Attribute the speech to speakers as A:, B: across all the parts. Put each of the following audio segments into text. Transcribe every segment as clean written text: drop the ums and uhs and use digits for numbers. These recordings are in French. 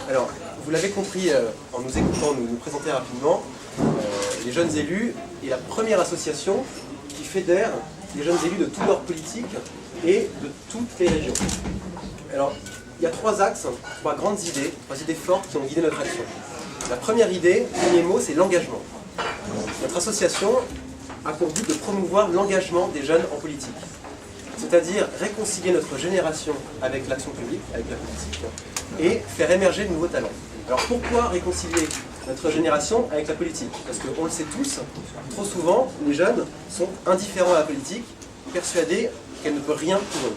A: Alors, vous l'avez compris en nous écoutant nous présenter rapidement, les jeunes élus est la première association qui fédère les jeunes élus de tous bords politiques et de toutes les régions. Alors, il y a trois axes, trois grandes idées, trois idées fortes qui ont guidé notre action. La première idée, premier mot, c'est l'engagement. Notre association a pour but de promouvoir l'engagement des jeunes en politique. C'est-à-dire réconcilier notre génération avec l'action publique, avec la politique, et faire émerger de nouveaux talents. Alors pourquoi réconcilier notre génération avec la politique? Parce qu'on le sait tous, trop souvent, les jeunes sont indifférents à la politique, persuadés qu'elle ne peut rien pour eux.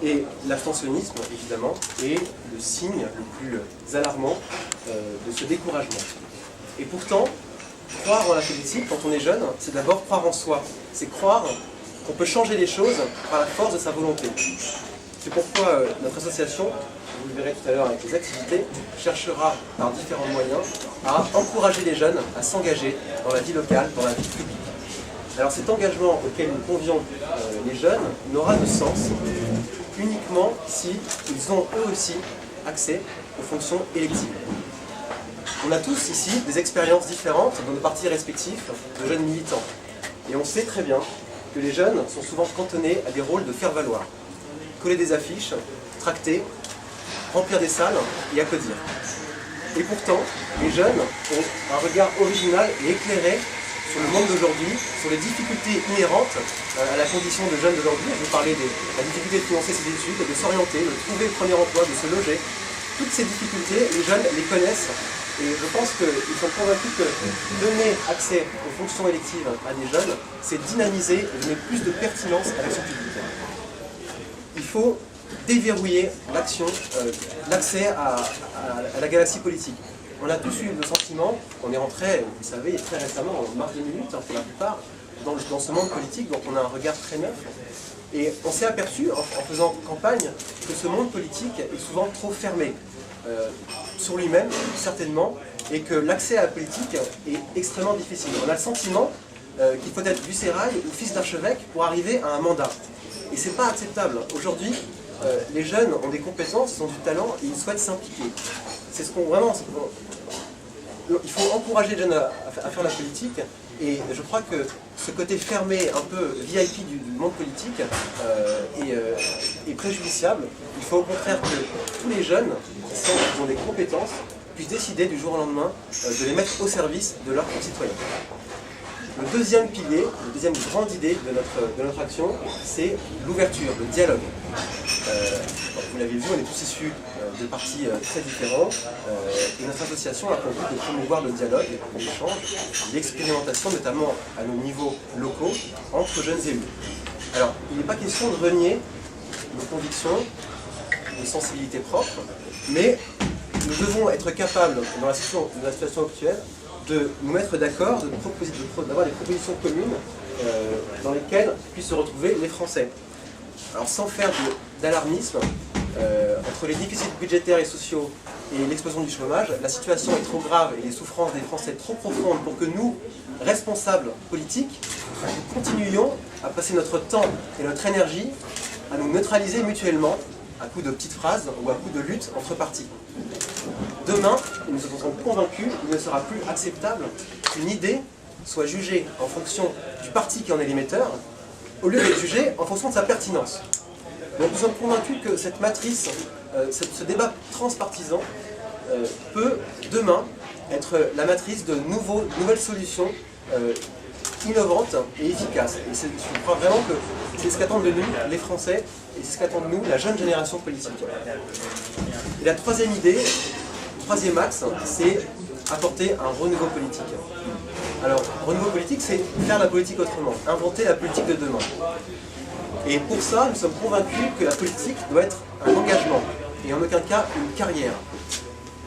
A: Et l'abstentionnisme, évidemment, est le signe le plus alarmant de ce découragement. Et pourtant, croire en la politique, quand on est jeune, c'est d'abord croire en soi. C'est croire qu'on peut changer les choses par la force de sa volonté. C'est pourquoi notre association, vous le verrez tout à l'heure avec les activités, cherchera par différents moyens à encourager les jeunes à s'engager dans la vie locale, dans la vie publique. Alors cet engagement auquel nous convions les jeunes n'aura de sens uniquement si ils ont eux aussi accès aux fonctions électives. On a tous ici des expériences différentes dans nos partis respectifs de jeunes militants. Et on sait très bien que les jeunes sont souvent cantonnés à des rôles de faire-valoir. Coller des affiches, tracter, remplir des salles et applaudir. Et pourtant, les jeunes ont un regard original et éclairé sur le monde d'aujourd'hui, sur les difficultés inhérentes à la condition de jeunes d'aujourd'hui. Je vais parler de la difficulté de financer ses études, de s'orienter, de trouver le premier emploi, de se loger. Toutes ces difficultés, les jeunes les connaissent. Et je pense qu'ils sont convaincus que donner accès aux fonctions électives à des jeunes, c'est dynamiser et donner plus de pertinence à l'action publique. Il faut déverrouiller l'accès à la galaxie politique. On a tous eu le sentiment, on est rentré, vous savez, très récemment, en mars 2008, pour la plupart, dans ce monde politique, donc on a un regard très neuf. Et on s'est aperçu, en faisant campagne, que ce monde politique est souvent trop fermé. Sur lui-même, certainement, et que l'accès à la politique est extrêmement difficile. On a le sentiment qu'il faut être du sérail ou fils d'archevêque pour arriver à un mandat. Et c'est pas acceptable. Aujourd'hui, les jeunes ont des compétences, ils ont du talent et ils souhaitent s'impliquer. C'est ce qu'on vraiment... Il faut encourager les jeunes à faire la politique, et je crois que ce côté fermé, un peu VIP du monde politique est préjudiciable. Il faut au contraire que tous les jeunes qui ont des compétences puissent décider du jour au lendemain de les mettre au service de leurs concitoyens. Le deuxième pilier, la deuxième grande idée de notre action, c'est l'ouverture, le dialogue. Vous l'avez vu, on est tous issus de partis très différents, et notre association a pour but de promouvoir le dialogue, l'échange, l'expérimentation, notamment à nos niveaux locaux, entre jeunes élus. Alors, il n'est pas question de renier nos convictions, nos sensibilités propres, mais nous devons être capables, dans la situation actuelle, de nous mettre d'accord, d'avoir des propositions communes dans lesquelles puissent se retrouver les Français. Alors sans faire d'alarmisme, entre les déficits budgétaires et sociaux et l'explosion du chômage, la situation est trop grave et les souffrances des Français trop profondes pour que nous, responsables politiques, nous continuions à passer notre temps et notre énergie à nous neutraliser mutuellement à coup de petites phrases ou à coup de lutte entre partis. Demain, nous sommes convaincus qu'il ne sera plus acceptable qu'une idée soit jugée en fonction du parti qui en est l'émetteur, au lieu d'être jugée en fonction de sa pertinence. Donc nous sommes convaincus que cette matrice, ce débat transpartisan peut demain être la matrice de nouvelles solutions innovantes et efficaces. Et je crois vraiment que c'est ce qu'attendent de nous les Français et c'est ce qu'attend de nous la jeune génération politique. Et la troisième idée, le troisième axe, c'est apporter un renouveau politique. Alors, renouveau politique, c'est faire la politique autrement, inventer la politique de demain. Et pour ça, nous sommes convaincus que la politique doit être un engagement, et en aucun cas une carrière.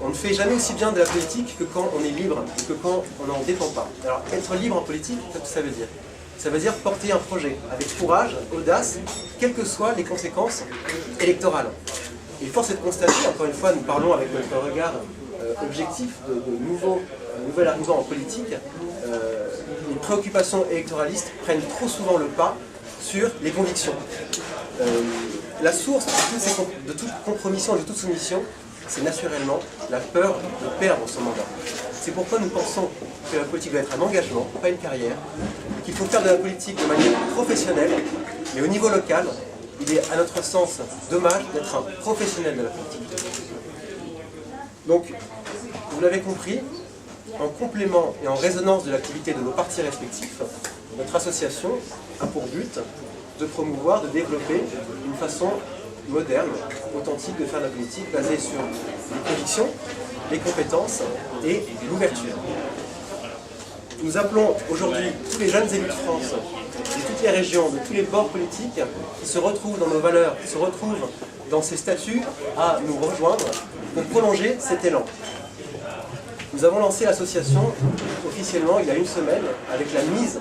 A: On ne fait jamais aussi bien de la politique que quand on est libre, et que quand on n'en dépend pas. Alors, être libre en politique, qu'est-ce que ça veut dire? Ça veut dire porter un projet, avec courage, audace, quelles que soient les conséquences électorales. Et force est de constater, encore une fois, nous parlons avec notre regard objectif de nouvel arrivant en politique, les préoccupations électoralistes prennent trop souvent le pas sur les convictions. La source de toute compromission et de toute soumission, c'est naturellement la peur de perdre son mandat. C'est pourquoi nous pensons que la politique doit être un engagement, pas une carrière, qu'il faut faire de la politique de manière professionnelle, mais au niveau local, il est à notre sens dommage d'être un professionnel de la politique. Donc, vous l'avez compris, en complément et en résonance de l'activité de nos partis respectifs, notre association a pour but de promouvoir, de développer une façon moderne, authentique de faire de la politique, basée sur les convictions, les compétences et l'ouverture. Nous appelons aujourd'hui tous les jeunes élus de France, de toutes les régions, de tous les bords politiques, qui se retrouvent dans nos valeurs, qui se retrouvent dans ces statuts, à nous rejoindre pour prolonger cet élan. Nous avons lancé l'association officiellement il y a une semaine avec la mise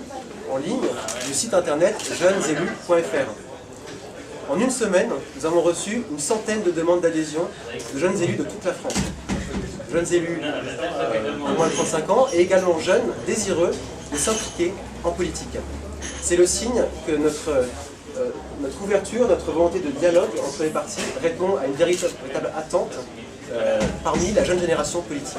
A: en ligne du site internet jeunesélus.fr. En une semaine, nous avons reçu une centaine de demandes d'adhésion de jeunes élus de toute la France. Jeunes élus de moins de 35 ans et également jeunes désireux de s'impliquer en politique. C'est le signe que notre ouverture, notre volonté de dialogue entre les partis répond à une véritable attente parmi la jeune génération politique.